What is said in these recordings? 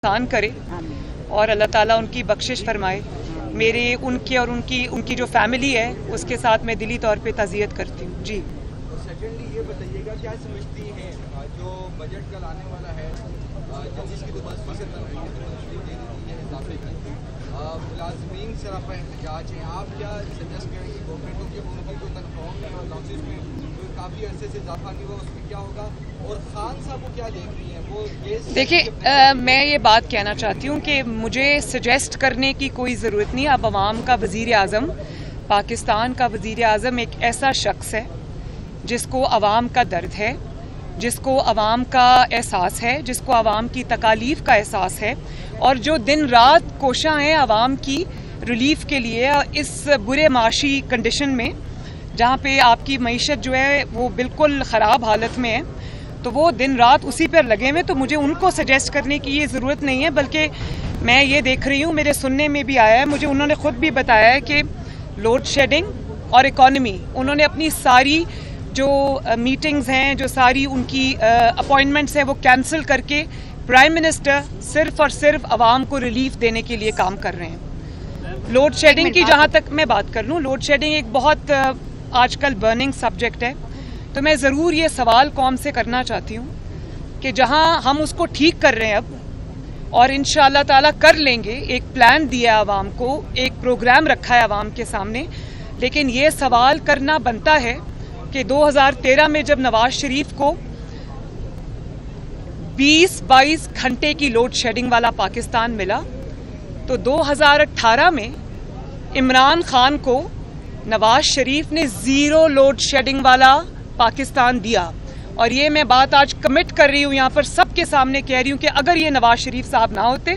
आसान करे और अल्लाह ताला उनकी बख्शिश फरमाए। मेरे उनके और उनकी जो फैमिली है उसके साथ मैं दिली तौर पे ताज़ियत करती हूँ जी। सेकेंडली ये बताइएगा क्या समझती हैं जो बजट कल आने वाला है जिसकी तो 10% मुलाजमीन सरापा एहतजाज है, आप क्या सजेस्ट करेंगे गवर्नमेंट को कि उनकी जो तनख्वाहों में और लॉसेस में काफ़ी अरसे से इजाफा नहीं हुआ उसमें क्या होगा, और खान साहब को क्या देख रही हैं वो ये? देखिए मैं ये बात कहना चाहती हूँ कि मुझे सजेस्ट करने की कोई ज़रूरत नहीं। अब अवाम का वज़ीर आज़म, पाकिस्तान का वज़ीर आज़म एक ऐसा शख्स है जिसको अवाम का दर्द है, जिसको अवाम का एहसास है, जिसको अवाम की तकालीफ का एहसास है और जो दिन रात कोशा है अवाम की रिलीफ के लिए इस बुरे माशी कंडीशन में जहाँ पे आपकी मईशत जो है वो बिल्कुल ख़राब हालत में है, तो वो दिन रात उसी पर लगे हुए। तो मुझे उनको सजेस्ट करने की ये ज़रूरत नहीं है, बल्कि मैं ये देख रही हूँ, मेरे सुनने में भी आया है, मुझे उन्होंने ख़ुद भी बताया है कि लोड शेडिंग और इकॉनमी, उन्होंने अपनी सारी जो मीटिंग्स हैं, जो सारी उनकी अपॉइंटमेंट्स हैं वो कैंसिल करके प्राइम मिनिस्टर सिर्फ और सिर्फ आवाम को रिलीफ देने के लिए काम कर रहे हैं। लोड शेडिंग की जहाँ तक मैं बात कर लूँ, लोड शेडिंग एक बहुत आजकल बर्निंग सब्जेक्ट है, तो मैं ज़रूर ये सवाल कौम से करना चाहती हूँ कि जहाँ हम उसको ठीक कर रहे हैं अब और इंशाअल्लाह ताला कर लेंगे, एक प्लान दिया है आवाम को, एक प्रोग्राम रखा है आवाम के सामने, लेकिन ये सवाल करना बनता है कि 2013 में जब नवाज शरीफ को 20-22 घंटे की लोड शेडिंग वाला पाकिस्तान मिला, तो 2018 में इमरान खान को नवाज शरीफ ने 0 लोड शेडिंग वाला पाकिस्तान दिया। और ये मैं बात आज कमिट कर रही हूँ, यहाँ पर सबके सामने कह रही हूँ कि अगर ये नवाज शरीफ साहब ना होते,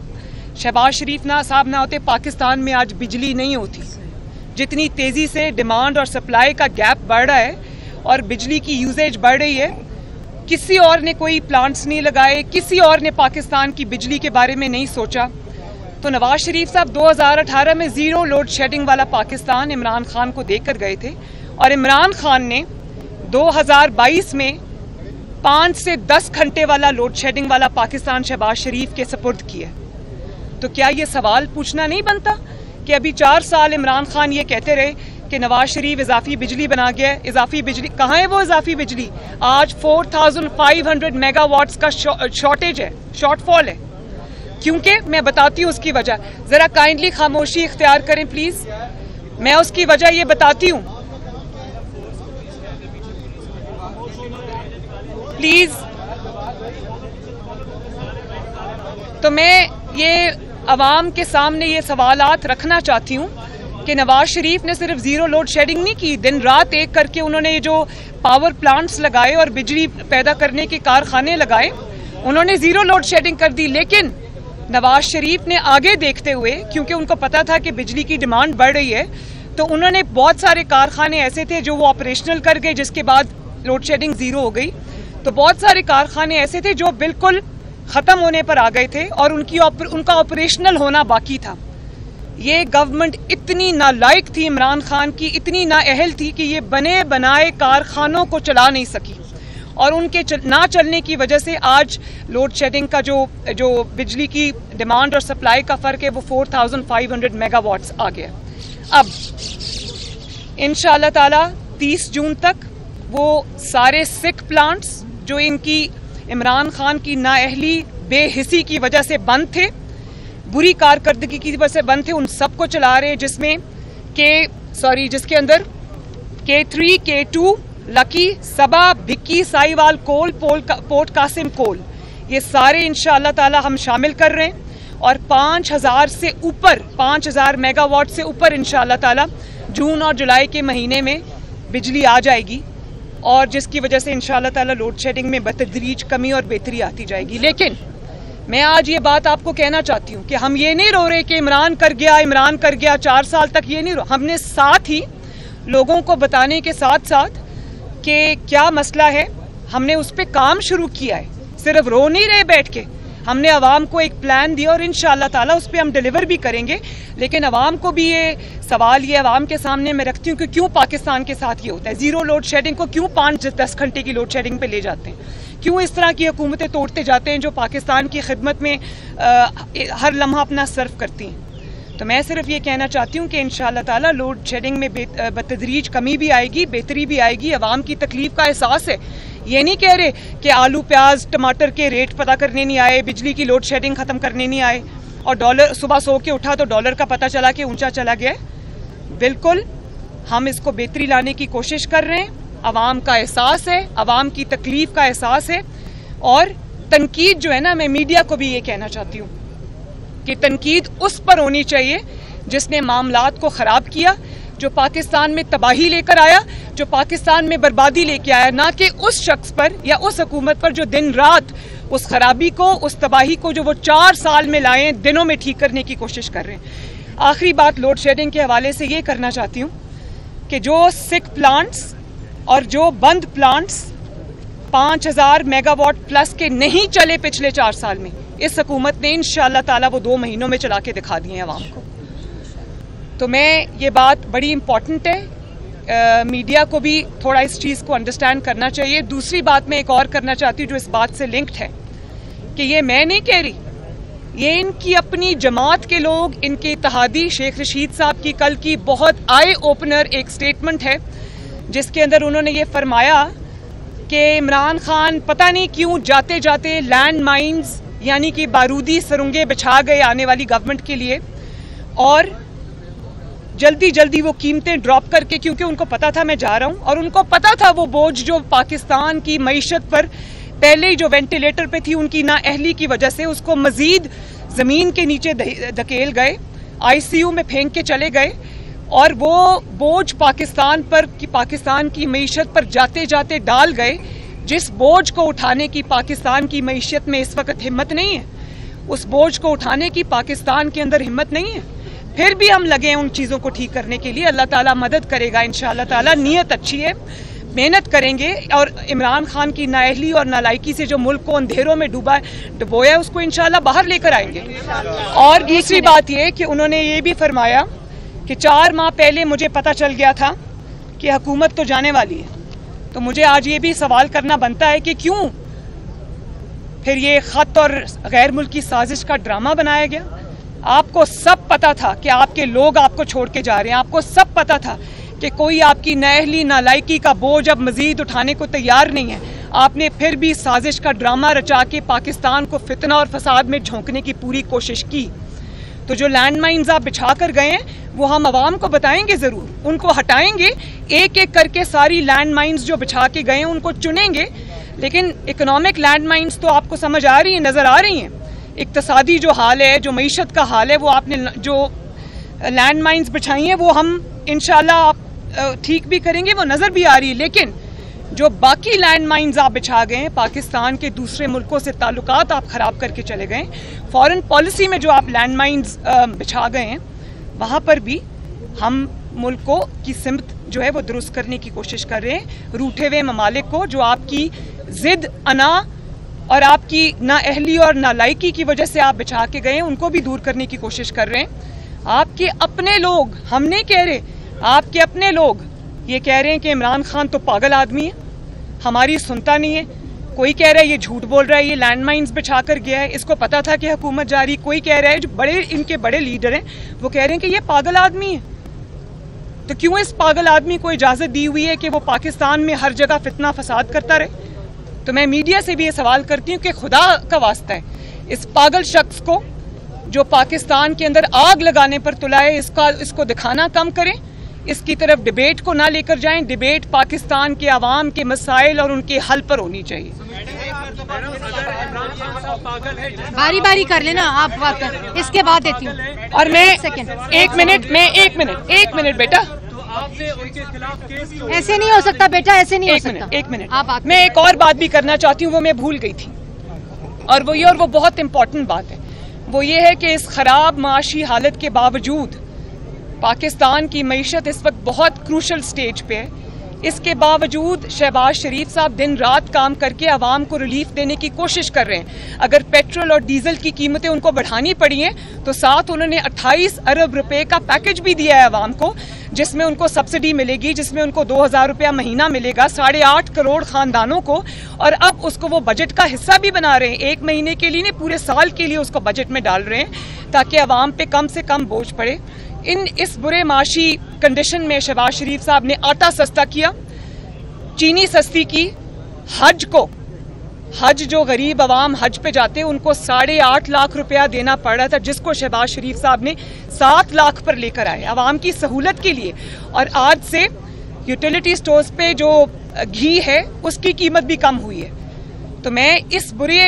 शहबाज शरीफ साहब ना होते, पाकिस्तान में आज बिजली नहीं होती। जितनी तेज़ी से डिमांड और सप्लाई का गैप बढ़ रहा है और बिजली की यूजेज बढ़ रही है, किसी और ने कोई प्लांट्स नहीं लगाए, किसी और ने पाकिस्तान की बिजली के बारे में नहीं सोचा। तो नवाज शरीफ साहब 2018 में 0 लोड शेडिंग वाला पाकिस्तान इमरान खान को देकर गए थे और इमरान खान ने 2022 में 5 से 10 घंटे वाला लोड शेडिंग वाला पाकिस्तान शहबाज शरीफ के सपुर्द किया। तो क्या ये सवाल पूछना नहीं बनता कि अभी 4 साल इमरान खान ये कहते रहे कि नवाज शरीफ इजाफी बिजली बना गया, इजाफी बिजली कहाँ है? वो इजाफी बिजली आज 4500 मेगावाट्स का शॉर्टेज है, शॉर्टफॉल है। क्योंकि मैं बताती हूँ उसकी वजह, जरा काइंडली खामोशी इख्तियार करें प्लीज, मैं उसकी वजह ये बताती हूँ प्लीज। तो मैं ये अवाम के सामने ये सवालात रखना चाहती हूँ कि नवाज शरीफ ने सिर्फ 0 लोड शेडिंग नहीं की, दिन रात एक करके उन्होंने ये जो पावर प्लांट्स लगाए और बिजली पैदा करने के कारखाने लगाए, उन्होंने 0 लोड शेडिंग कर दी। लेकिन नवाज शरीफ ने आगे देखते हुए, क्योंकि उनको पता था कि बिजली की डिमांड बढ़ रही है, तो उन्होंने बहुत सारे कारखाने ऐसे थे जो वो ऑपरेशनल कर गए, जिसके बाद लोड शेडिंग 0 हो गई। तो बहुत सारे कारखाने ऐसे थे जो बिल्कुल ख़त्म होने पर आ गए थे और उनका ऑपरेशनल होना बाकी था। ये गवर्नमेंट इतनी नालायक थी, इमरान खान की इतनी नाअहल थी कि ये बने बनाए कारखानों को चला नहीं सकी और उनके ना चलने की वजह से आज लोड शेडिंग का जो बिजली की डिमांड और सप्लाई का फ़र्क है वो 4500 मेगावाट्स आ गया। अब इंशाअल्लाह ताला 30 जून तक वो सारे सिक प्लांट्स जो इनकी इमरान खान की नाअहली बेहिसी की वजह से बंद थे, बुरी कारकर्दगी की वजह से बंद थे, उन सबको चला रहे हैं, जिसके अंदर K3, K2, लकी, सबा, भिक्की, साहिवाल कोल, पोर्ट कासिम कोल, ये सारे इंशाअल्लाह ताला हम शामिल कर रहे हैं और 5000 मेगावाट से ऊपर इंशाअल्लाह ताला जून और जुलाई के महीने में बिजली आ जाएगी और जिसकी वजह से इंशाअल्लाह ताला लोड शेडिंग में बतदरीज कमी और बेहतरी आती जाएगी। लेकिन मैं आज ये बात आपको कहना चाहती हूँ कि हम ये नहीं रो रहे कि इमरान कर गया 4 साल तक, ये नहीं रो, हमने साथ ही लोगों को बताने के साथ साथ कि क्या मसला है, हमने उस पर काम शुरू किया है, सिर्फ रो नहीं रहे बैठ के। हमने आवाम को एक प्लान दिया और इंशाअल्लाह ताला उस पर हम डिलीवर भी करेंगे। लेकिन आवाम को भी ये सवाल ये आवाम के सामने मैं रखती हूँ कि क्यों पाकिस्तान के साथ ये होता है, 0 लोड शेडिंग को क्यों 5-10 घंटे की लोड शेडिंग पे ले जाते हैं, क्यों इस तरह की हुकूमतें तोड़ते जाते हैं जो पाकिस्तान की खिदमत में हर लम्हा अपना सर्व करती हैं। तो मैं सिर्फ ये कहना चाहती हूँ कि इंशाअल्लाह ताला लोड शेडिंग में बतदरीज कमी भी आएगी, बेहतरी भी आएगी। अवाम की तकलीफ का एहसास है। ये नहीं कह रहे कि आलू प्याज टमाटर के रेट पता करने नहीं आए, बिजली की लोड शेडिंग ख़त्म करने नहीं आए, और डॉलर सुबह सो के उठा तो डॉलर का पता चला कि ऊंचा चला गया। बिल्कुल हम इसको बेहतरी लाने की कोशिश कर रहे हैं। अवाम का एहसास है, अवाम की तकलीफ का एहसास है। और तनकीद जो है ना, मैं मीडिया को भी ये कहना चाहती हूँ कि तनकीद उस पर होनी चाहिए जिसने मामलात को ख़राब किया, जो पाकिस्तान में तबाही लेकर आया, जो पाकिस्तान में बर्बादी लेके आया, ना कि उस शख्स पर या उस हुकूमत पर जो दिन रात उस खराबी को, उस तबाही को जो वो 4 साल में लाए, दिनों में ठीक करने की कोशिश कर रहे हैं। आखिरी बात लोड शेडिंग के हवाले से ये करना चाहती हूँ कि जो सिक प्लांट्स और जो बंद प्लांट्स 5000 मेगावाट प्लस के नहीं चले पिछले 4 साल में, इस हुकूमत ने इंशाअल्लाह ताला वो 2 महीनों में चला के दिखा दिए हैं अवाम को। तो मैं ये बात बड़ी इम्पॉर्टेंट है, मीडिया को भी थोड़ा इस चीज़ को अंडरस्टैंड करना चाहिए। दूसरी बात मैं एक और करना चाहती हूँ जो इस बात से लिंक्ड है कि ये मैं नहीं कह रही, ये इनकी अपनी जमात के लोग, इनके इत्तेहादी शेख रशीद साहब की कल की बहुत आई ओपनर एक स्टेटमेंट है जिसके अंदर उन्होंने ये फरमाया कि इमरान खान पता नहीं क्यों जाते जाते लैंड माइंस यानी कि बारूदी सुरंगें बिछा गए आने वाली गवर्नमेंट के लिए, और जल्दी जल्दी वो कीमतें ड्रॉप करके, क्योंकि उनको पता था मैं जा रहा हूँ और उनको पता था वो बोझ जो पाकिस्तान की मईशत पर पहले ही जो वेंटिलेटर पे थी उनकी नाअहली की वजह से, उसको मजीद ज़मीन के नीचे धकेल गए, ICU में फेंक के चले गए, और वो बोझ पाकिस्तान पर कि पाकिस्तान की मईशत पर जाते जाते डाल गए जिस बोझ को उठाने की पाकिस्तान की मईशत में इस वक्त हिम्मत नहीं है। उस बोझ को उठाने की पाकिस्तान के अंदर हिम्मत नहीं है। फिर भी हम लगे हैं उन चीज़ों को ठीक करने के लिए। अल्लाह ताला मदद करेगा इंशाअल्लाह ताला। नीयत अच्छी है, मेहनत करेंगे, और इमरान खान की नाअहली और नालायकी से जो मुल्क को अंधेरों में डुबोया उसको इंशाअल्लाह बाहर लेकर आएंगे। और दूसरी बात ये कि उन्होंने ये भी फरमाया कि 4 माह पहले मुझे पता चल गया था कि हुकूमत तो जाने वाली है। तो मुझे आज ये भी सवाल करना बनता है कि क्यों फिर ये ख़त और गैर मुल्की साजिश का ड्रामा बनाया गया। आपको सब पता था कि आपके लोग आपको छोड़ के जा रहे हैं, आपको सब पता था कि कोई आपकी नाअहली नालायकी का बोझ अब मजीद उठाने को तैयार नहीं है। आपने फिर भी साजिश का ड्रामा रचा के पाकिस्तान को फितना और फसाद में झोंकने की पूरी कोशिश की। तो जो लैंड माइन्स आप बिछा कर गए हैं वो हम आवाम को बताएंगे, ज़रूर उनको हटाएंगे, एक एक करके सारी लैंड माइन्स जो बिछा के गए हैं उनको चुनेंगे। लेकिन इकोनॉमिक लैंड माइन्स तो आपको समझ आ रही है, नज़र आ रही हैं। इक्तसादी जो हाल है, जो मईशत का हाल है, वो आपने जो लैंड माइन्स बिछाई हैं वो हम इंशाल्लाह आप ठीक भी करेंगे, वो नज़र भी आ रही है। लेकिन जो बाकी लैंड माइन्स आप बिछा गए हैं, पाकिस्तान के दूसरे मुल्कों से ताल्लुकात आप ख़राब करके चले गए, फॉरेन पॉलिसी में जो आप लैंड माइन्स बिछा गए हैं, वहाँ पर भी हम मुल्कों की सिमत जो है वो दुरुस्त करने की कोशिश कर रहे हैं। रूठे हुए ममालिक को जो आपकी ज़िद, अना और आपकी नाअहली और नालायकी की वजह से आप बिछा के गए हैं, उनको भी दूर करने की कोशिश कर रहे हैं। आपके अपने लोग, हम नहीं कह रहे, आपके अपने लोग ये कह रहे हैं कि इमरान खान तो पागल आदमी है, हमारी सुनता नहीं है। कोई कह रहा है ये झूठ बोल रहा है, ये लैंड माइन्स बिछा कर गया है, इसको पता था कि हुकूमत जा रही। कोई कह रहा है, जो बड़े इनके बड़े लीडर हैं वो कह रहे हैं कि ये पागल आदमी है। तो क्यों इस पागल आदमी को इजाज़त दी हुई है कि वो पाकिस्तान में हर जगह फितना फसाद करता रहे? तो मैं मीडिया से भी ये सवाल करती हूँ कि खुदा का वास्ता है, इस पागल शख्स को जो पाकिस्तान के अंदर आग लगाने पर तुला है, इसको दिखाना कम करें, इसकी तरफ डिबेट को ना लेकर जाएं। डिबेट पाकिस्तान के अवाम के मसाइल और उनके हल पर होनी चाहिए। बारी बारी कर लेना आप बात कर, इसके बाद देती हूँ। और मैं एक मिनट बेटा, ऐसे नहीं हो सकता बेटा, ऐसे नहीं हो सकता। एक मिनट आप मैं एक और बात भी करना चाहती हूँ, वो मैं भूल गई थी, और वो बहुत इंपॉर्टेंट बात है। वो ये है कि इस खराब माशी हालत के बावजूद पाकिस्तान की मईशत इस वक्त बहुत क्रूशल स्टेज पे है। इसके बावजूद शहबाज शरीफ साहब दिन रात काम करके आवाम को रिलीफ देने की कोशिश कर रहे हैं। अगर पेट्रोल और डीजल की कीमतें उनको बढ़ानी पड़ी हैं तो साथ उन्होंने 28 अरब रुपए का पैकेज भी दिया है आवाम को, जिसमें उनको सब्सिडी मिलेगी, जिसमें उनको 2000 रुपया महीना मिलेगा 8.5 करोड़ खानदानों को, और अब उसको वो बजट का हिस्सा भी बना रहे हैं। 1 महीने के लिए नहीं, पूरे साल के लिए उसको बजट में डाल रहे हैं ताकि अवाम पे कम से कम बोझ पड़े। इस बुरे माशी कंडीशन में शहबाज शरीफ साहब ने आटा सस्ता किया, चीनी सस्ती की, हज जो गरीब अवाम हज पे जाते हैं उनको 8.5 लाख रुपया देना पड़ रहा था, जिसको शहबाज शरीफ साहब ने 7 लाख पर लेकर आए अवाम की सहूलत के लिए। और आज से यूटिलिटी स्टोर्स पे जो घी है उसकी कीमत भी कम हुई है। तो मैं इस बुरे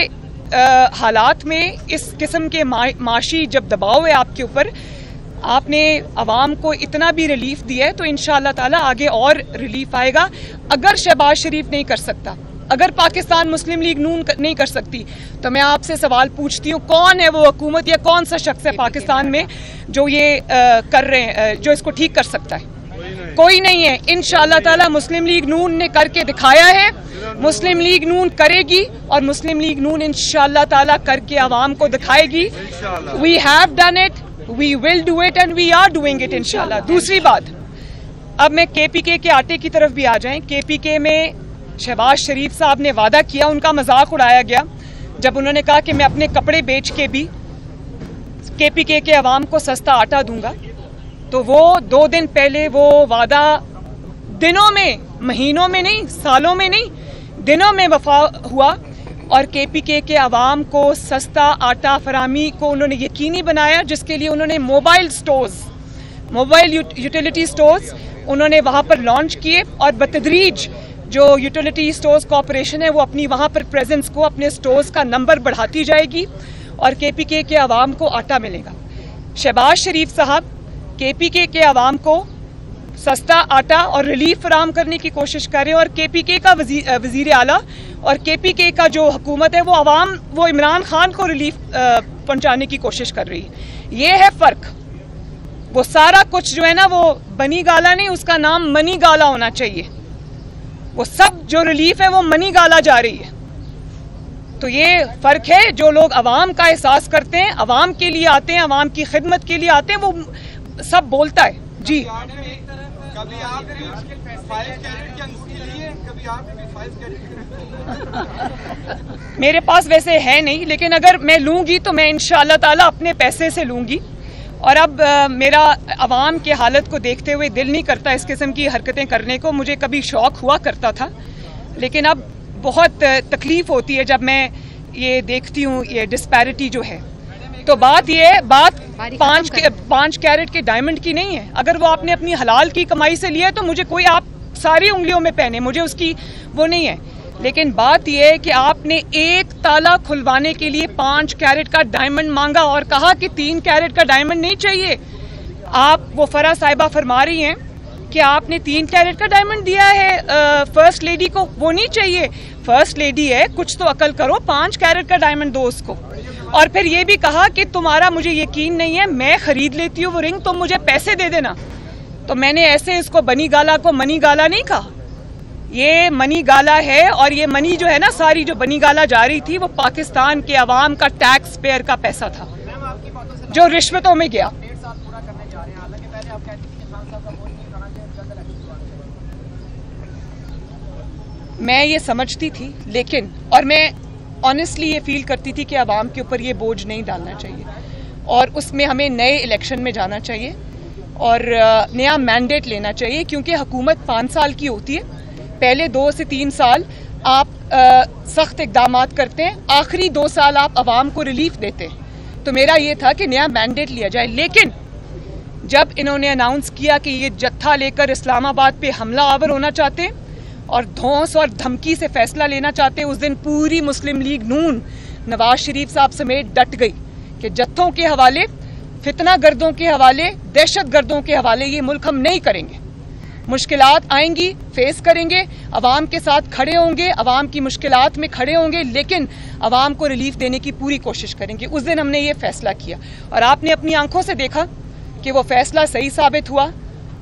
हालात में, इस किस्म के माशी जब दबाव है आपके ऊपर, आपने अवाम को इतना भी रिलीफ दिया है तो इंशाअल्लाह ताला आगे और रिलीफ आएगा। अगर शहबाज शरीफ नहीं कर सकता, अगर पाकिस्तान मुस्लिम लीग नून नहीं कर सकती, तो मैं आपसे सवाल पूछती हूँ, कौन है वो हुकूमत या कौन सा शख्स है पाकिस्तान में जो ये कर रहे हैं, जो इसको ठीक कर सकता है? कोई नहीं है। इंशाअल्लाह ताला मुस्लिम लीग नून ने करके दिखाया है, मुस्लिम लीग नून करेगी, और मुस्लिम लीग नून इंशाअल्लाह ताला करके अवाम को दिखाएगी। We have done it, we will do it and we are doing it इंशाअल्लाह। दूसरी बात, अब मैं KPK के आटे की तरफ भी आ जाएं। KPK में शहबाज शरीफ साहब ने वादा किया, उनका मजाक उड़ाया गया जब उन्होंने कहा कि मैं अपने कपड़े बेच के भी KPK के अवाम को सस्ता आटा दूंगा। तो वो 2 दिन पहले वो वादा दिनों में, महीनों में नहीं, सालों में नहीं, दिनों में वफा हुआ, और KPK के अवाम को सस्ता आटा फरामी को उन्होंने यकीनी बनाया, जिसके लिए उन्होंने mobile stores, mobile utility stores उन्होंने वहाँ पर लॉन्च किए, और बतदरीज जो यूटिलिटी स्टोर्स कॉरपोरेशन है वो अपनी वहाँ पर प्रेजेंस को, अपने स्टोर्स का नंबर बढ़ाती जाएगी और KPK के अवाम को आटा मिलेगा। शहबाज शरीफ साहब KPK के अवाम को सस्ता आटा और रिलीफ फराहम करने की कोशिश कर रहे हैं, और KPK का वजीर आला और KPK का जो हुकूमत है वो इमरान खान को रिलीफ पहुंचाने की कोशिश कर रही है। ये है फ़र्क। वो सारा कुछ जो है ना, वो बनी गाला नहीं, उसका नाम मनी गाला होना चाहिए। वो सब जो रिलीफ है वो मनी गाला जा रही है। तो ये फ़र्क है। जो लोग अवाम का एहसास करते हैं, अवाम के लिए आते हैं, अवाम की खिदमत के लिए आते हैं, वो सब बोलता है। जी, कभी आप 5 कैरेट के अंगूठी लिए, कभी आप 5 कैरेट मेरे पास वैसे है नहीं, लेकिन अगर मैं लूँगी तो मैं इंशाअल्लाह ताला अपने पैसे से लूँगी। और अब मेरा अवाम के हालत को देखते हुए दिल नहीं करता इस किस्म की हरकतें करने को। मुझे कभी शौक़ हुआ करता था, लेकिन अब बहुत तकलीफ़ होती है जब मैं ये देखती हूँ ये डिस्पैरिटी जो है। तो बात 5 कैरेट के डायमंड की नहीं है। अगर वो आपने अपनी हलाल की कमाई से लिया है तो मुझे कोई, आप सारी उंगलियों में पहने, मुझे उसकी वो नहीं है। लेकिन बात यह है कि आपने एक ताला खुलवाने के लिए 5 कैरेट का डायमंड मांगा और कहा कि 3 कैरेट का डायमंड नहीं चाहिए। आप, वो फरा साहिबा फरमा रही हैं कि आपने 3 कैरेट का डायमंड दिया है फर्स्ट लेडी को, वो नहीं चाहिए। फर्स्ट लेडी है, कुछ तो अकल करो, 5 कैरेट का डायमंड दो उसको। और फिर ये भी कहा कि तुम्हारा मुझे यकीन नहीं है, मैं खरीद लेती हूँ वो रिंग, तुम मुझे पैसे दे देना। तो मैंने ऐसे इसको बनी गाला को मनी गाला नहीं कहा, ये मनी गाला है। और ये मनी जो है ना, सारी जो बनी गाला जा रही थी वो पाकिस्तान के अवाम का टैक्स पेयर का पैसा था जो रिश्वतों में गया। मैं ये समझती थी, लेकिन और मैं ऑनेस्टली ये फील करती थी कि अवाम के ऊपर ये बोझ नहीं डालना चाहिए, और उसमें हमें नए इलेक्शन में जाना चाहिए और नया मैंडेट लेना चाहिए। क्योंकि हुकूमत 5 साल की होती है, पहले 2 से 3 साल आप सख्त इक़दामात करते हैं, आखिरी 2 साल आप अवाम को रिलीफ देते हैं। तो मेरा ये था कि नया मैंडेट लिया जाए। लेकिन जब इन्होंने अनाउंस किया कि ये जत्था लेकर इस्लामाबाद पे हमला आवर होना चाहते हैं और धौंस और धमकी से फैसला लेना चाहते हैं, उस दिन पूरी मुस्लिम लीग नून नवाज शरीफ साहब समेत डट गई कि जत्थों के हवाले, फितना गर्दों के हवाले, दहशत गर्दों के हवाले ये मुल्क हम नहीं करेंगे। मुश्किलात आएंगी, फेस करेंगे, अवाम के साथ खड़े होंगे, अवाम की मुश्किलात में खड़े होंगे, लेकिन अवाम को रिलीफ देने की पूरी कोशिश करेंगे। उस दिन हमने ये फैसला किया और आपने अपनी आंखों से देखा कि वो फैसला सही साबित हुआ।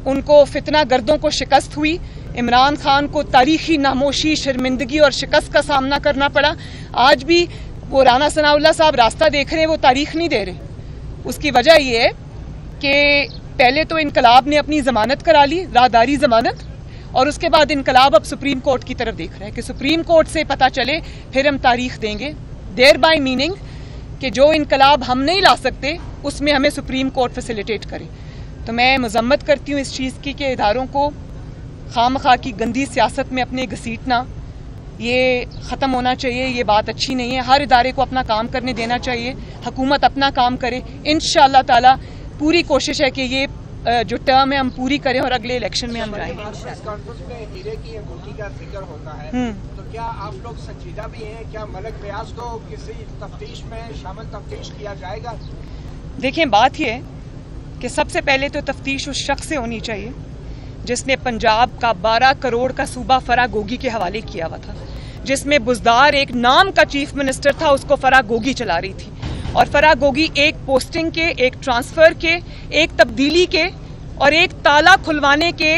उनको फितना गर्दों को शिकस्त हुई, इमरान खान को तारीखी नामोशी, शर्मिंदगी और शिकस्त का सामना करना पड़ा। आज भी वो राना सनाउल्लाह साहब रास्ता देख रहे हैं, वो तारीख नहीं दे रहे। उसकी वजह ये है कि पहले तो इनकलाब ने अपनी जमानत करा ली, राहदारी जमानत, और उसके बाद इनकलाब अब सुप्रीम कोर्ट की तरफ देख रहा है कि सुप्रीम कोर्ट से पता चले फिर हम तारीख देंगे। देयर बाय मीनिंग कि जो इनकलाब हम नहीं ला सकते उसमें हमें सुप्रीम कोर्ट फैसिलिटेट करे। तो मैं मजम्मत करती हूँ इस चीज़ की कि इदारों को खामखा की गंदी सियासत में अपने घसीटना ये ख़त्म होना चाहिए। ये बात अच्छी नहीं है। हर इदारे को अपना काम करने देना चाहिए, हुकूमत अपना काम करे। इंशाअल्लाह ताला पूरी कोशिश है कि ये जो टर्म है हम पूरी करें और अगले इलेक्शन में हम जाएं। हीरे की अंगूठी का जिक्र होता है, तो क्या आप लोग संजीदा भी हैं? क्या मलक रियाज को किसी तफ्तीश में शामिल तफ्तीश किया जाएगा? देखें, बात यह है कि सबसे पहले तो तफ्तीश उस शख्स से होनी चाहिए जिसने पंजाब का 12 करोड़ का सूबा फराह गोगी के हवाले किया हुआ था, जिसमें बुजदार एक नाम का चीफ मिनिस्टर था, उसको फराह गोगी चला रही थी। और फराह गोगी एक पोस्टिंग के, एक ट्रांसफ़र के, एक तब्दीली के और एक ताला खुलवाने के,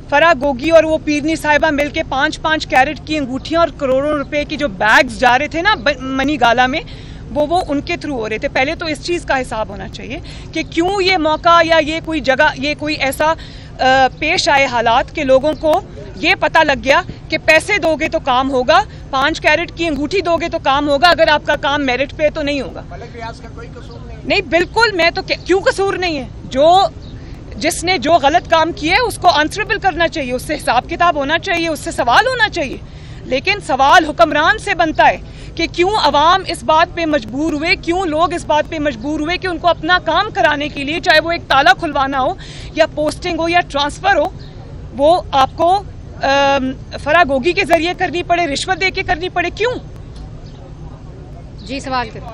फराह गोगी और वो पीरनी साहिबा मिलके 5-5 कैरेट की अंगूठियां और करोड़ों रुपए की जो बैग्स जा रहे थे ना मनी गाला में, वो उनके थ्रू हो रहे थे। पहले तो इस चीज़ का हिसाब होना चाहिए कि क्यों ये मौका या ये कोई जगह, ये कोई ऐसा पेश आए हालात के लोगों को ये पता लग गया कि पैसे दोगे तो काम होगा, 5 कैरेट की अंगूठी दोगे तो काम होगा, अगर आपका काम मेरिट पे तो नहीं होगा। मलक रियाज का कोई कसूर नहीं, बिल्कुल। मैं तो क्यों कसूर नहीं है? जिसने जो गलत काम किया है उसको आंसरेबल करना चाहिए, उससे हिसाब किताब होना चाहिए, उससे सवाल होना चाहिए। लेकिन सवाल हुक्मरान से बनता है कि क्यों अवाम इस बात पे मजबूर हुए, क्यों लोग इस बात पे मजबूर हुए कि उनको अपना काम कराने के लिए, चाहे वो एक ताला खुलवाना हो या पोस्टिंग हो या ट्रांसफ़र हो, वो आपको फराह गोगी के जरिए करनी पड़े, रिश्वत दे के करनी पड़े। क्यों? जी सवाल करें।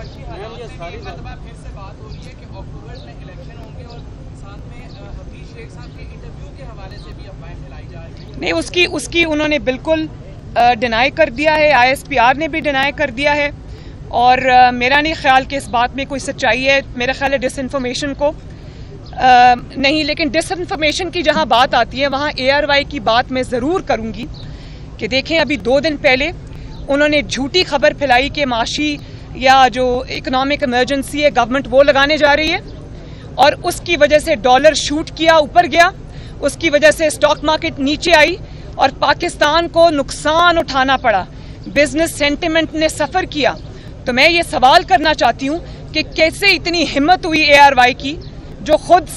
नहीं, उसकी उन्होंने बिल्कुल डिनाई कर दिया है, ISPR ने भी डिनाई कर दिया है, और मेरा नहीं ख्याल कि इस बात में कोई सच्चाई है। मेरा ख्याल है डिसइंफॉर्मेशन को नहीं, लेकिन डिसइंफॉर्मेशन की जहां बात आती है वहां ARY की बात मैं ज़रूर करूंगी कि देखें, अभी 2 दिन पहले उन्होंने झूठी खबर फैलाई कि माशी या जो इकोनॉमिक इमरजेंसी है गवर्नमेंट वो लगाने जा रही है, और उसकी वजह से डॉलर शूट किया, ऊपर गया, उसकी वजह से स्टॉक मार्केट नीचे आई और पाकिस्तान को नुकसान उठाना पड़ा, बिजनेस सेंटिमेंट ने सफ़र किया। तो मैं ये सवाल करना चाहती हूँ कि कैसे इतनी हिम्मत हुई ARY की, जो खुद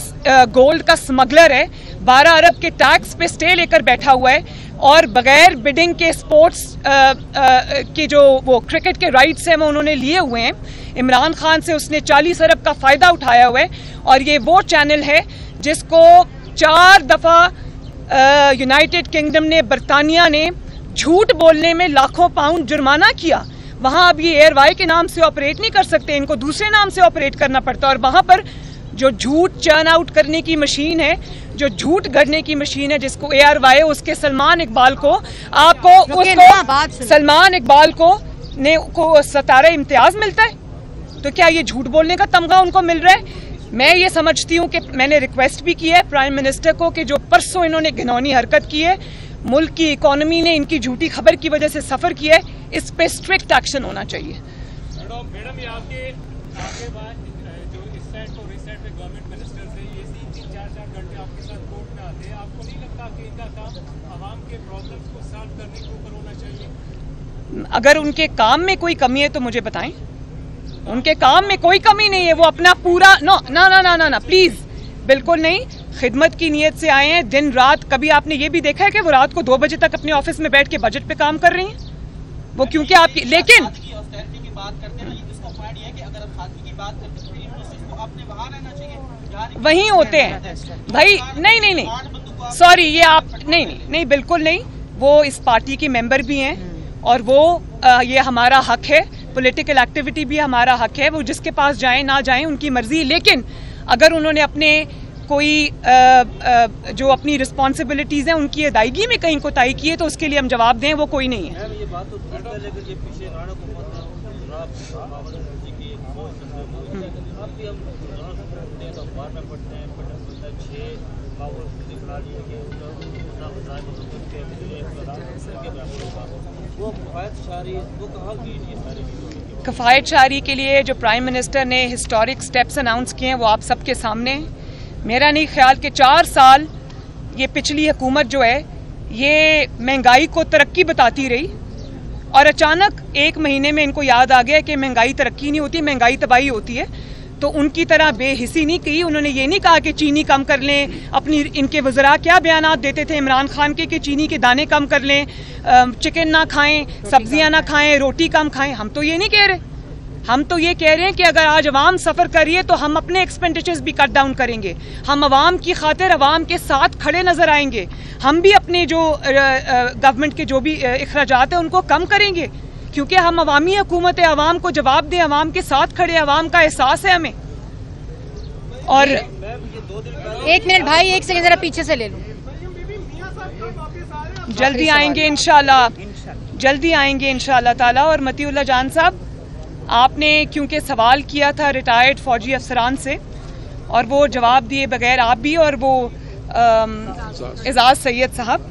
गोल्ड का स्मगलर है, 12 अरब के टैक्स पे स्टे लेकर बैठा हुआ है, और बगैर बिडिंग के स्पोर्ट्स के जो वो क्रिकेट के राइट्स हैं वो उन्होंने लिए हुए हैं। इमरान खान से उसने 40 अरब का फ़ायदा उठाया हुआ है, और ये वो चैनल है जिसको 4 दफ़ा यूनाइटेड किंगडम ने, बरतानिया ने झूठ बोलने में लाखों पाउंड जुर्माना किया। वहाँ अब ये ARY के नाम से ऑपरेट नहीं कर सकते, इनको दूसरे नाम से ऑपरेट करना पड़ता है। और वहाँ पर जो झूठ चर्न आउट करने की मशीन है, जो झूठ गढ़ने की मशीन है, जिसको ARY है, उसके सलमान इकबाल को, सलमान इकबाल को सतारा इम्तियाज मिलता है। तो क्या ये झूठ बोलने का तमगा उनको मिल रहा है? मैं ये समझती हूँ कि मैंने रिक्वेस्ट भी की है प्राइम मिनिस्टर को कि जो परसों इन्होंने घिनौनी हरकत की है, मुल्क की इकोनॉमी ने इनकी झूठी खबर की वजह से सफ़र किया है, इस पे स्ट्रिक्ट एक्शन होना चाहिए। मैडम, ये आपके बाद जो इस साइड को इस साइड पे गवर्नमेंट मिनिस्टर से ये 3-4 घंटे आपके साथ कोर्ट में आते हैं, आपको नहीं लगता कि इनका काम आवाम के प्रॉब्लम्स को सॉल्व करने के ऊपर होना चाहिए? अगर उनके काम में कोई कमी है तो मुझे बताएं। उनके काम में कोई कमी नहीं है, वो अपना पूरा ना प्लीज, बिल्कुल नहीं, खिदमत की नीयत से आए हैं दिन रात। कभी आपने ये भी देखा है कि वो रात को 2 बजे तक अपने ऑफिस में बैठ के बजट पे काम कर रही हैं? वो क्योंकि आपकी, लेकिन वहीं होते हैं भाई। नहीं, सॉरी, ये आप नहीं, बिल्कुल नहीं। वो इस पार्टी के मेंबर भी हैं, और वो ये हमारा हक है, पॉलिटिकल एक्टिविटी भी हमारा हक है, वो जिसके पास जाएं ना जाएं उनकी मर्जी। लेकिन अगर उन्होंने अपने कोई जो अपनी रिस्पॉन्सिबिलिटीज़ हैं उनकी अदायगी में कहीं कोताही की है तो उसके लिए हम जवाब दें, वो कोई नहीं है। कफ़ायत शारी के लिए जो प्राइम मिनिस्टर ने हिस्टोरिक स्टेप्स अनाउंस किए हैं वो आप सबके सामने हैं। मेरा नहीं ख्याल कि 4 साल ये पिछली हुकूमत जो है ये महंगाई को तरक्की बताती रही और अचानक 1 महीने में इनको याद आ गया कि महंगाई तरक्की नहीं होती, महंगाई तबाही होती है। तो उनकी तरह बेहिसी नहीं की। उन्होंने ये नहीं कहा कि चीनी कम कर लें। अपनी इनके वज़रा क्या बयानात देते थे इमरान खान के कि चीनी के दाने कम कर लें, चिकन ना खाएं, सब्जियां ना खाएं, रोटी कम खाएं। हम तो ये नहीं कह रहे। हम तो ये कह रहे हैं कि अगर आज अवाम सफ़र करिए तो हम अपने एक्सपेंडिचर्स भी कट डाउन करेंगे। हम अवाम की खातिर अवाम के साथ खड़े नज़र आएंगे। हम भी अपने जो गवर्नमेंट के जो भी अखराजात हैं उनको कम करेंगे, क्योंकि हम अवामी हुकूमत है। अवाम को जवाब दें, अवाम के साथ खड़े, अवाम का एहसास है हमें। और 1 मिनट भाई, 1 सेकंड जरा पीछे से ले लो। जल्दी आएंगे इंशाल्लाह, जल्दी आएंगे इंशाल्लाह ताला। और मतीउल्लाह जान साहब, आपने क्योंकि सवाल किया था रिटायर्ड फौजी अफसरान से और वो जवाब दिए बगैर, आप भी और वो एजाज सैयद साहब,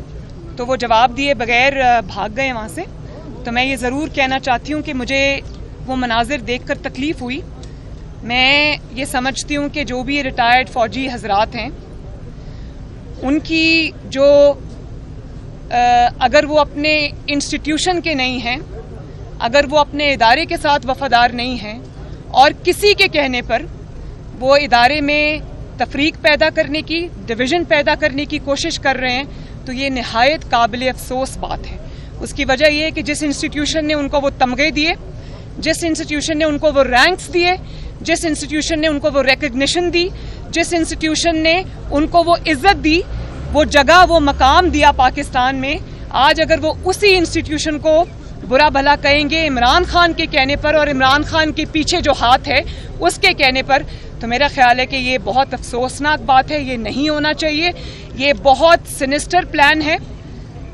तो वो जवाब दिए बगैर भाग गए वहाँ से। तो मैं ये ज़रूर कहना चाहती हूँ कि मुझे वो मनाजिर देखकर तकलीफ़ हुई। मैं ये समझती हूँ कि जो भी रिटायर्ड फ़ौजी हजरात हैं उनकी जो अगर वो अपने इंस्टीट्यूशन के नहीं हैं, अगर वो अपने इदारे के साथ वफादार नहीं हैं और किसी के कहने पर वो इदारे में तफरीक पैदा करने की, डिवीज़न पैदा करने की कोशिश कर रहे हैं, तो ये नहायत काबिल अफसोस बात है। उसकी वजह यह है कि जिस इंस्टीट्यूशन ने उनको वो तमगे दिए, जिस इंस्टीट्यूशन ने उनको वो रैंक्स दिए, जिस इंस्टीट्यूशन ने उनको वो रिकग्निशन दी, जिस इंस्टीट्यूशन ने उनको वो इज्जत दी, वो जगह, वो मकाम दिया पाकिस्तान में, आज अगर वो उसी इंस्टीट्यूशन को बुरा भला कहेंगे इमरान खान के कहने पर और इमरान खान के पीछे जो हाथ है उसके कहने पर, तो मेरा ख्याल है कि ये बहुत अफसोसनाक बात है। ये नहीं होना चाहिए। ये बहुत सिनिस्टर प्लान है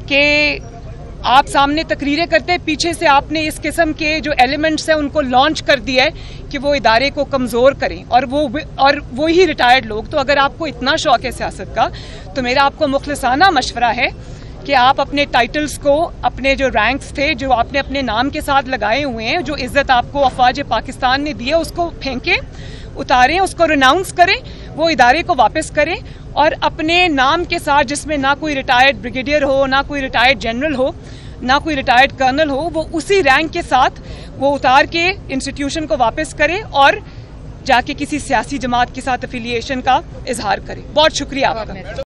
कि आप सामने तकरीरें करते, पीछे से आपने इस किस्म के जो एलिमेंट्स हैं उनको लॉन्च कर दिया है कि वो इदारे को कमज़ोर करें और वो ही रिटायर्ड लोग। तो अगर आपको इतना शौक़ है सियासत का, तो मेरा आपको मुखलिसाना मशवरा है कि आप अपने टाइटल्स को, अपने जो रैंक्स थे जो आपने अपने नाम के साथ लगाए हुए हैं, जो इज़्ज़त आपको अफवाज पाकिस्तान ने दी है, उसको फेंकें, उतारें, उसको रिनाउंस करें, वो इदारे को वापस करें और अपने नाम के साथ, जिसमें ना कोई रिटायर्ड ब्रिगेडियर हो, ना कोई रिटायर्ड जनरल हो, ना कोई रिटायर्ड कर्नल हो, वो उसी रैंक के साथ वो उतार के इंस्टीट्यूशन को वापस करें और जाके किसी सियासी जमात के साथ एफिलिएशन का इजहार करें। बहुत शुक्रिया आपका।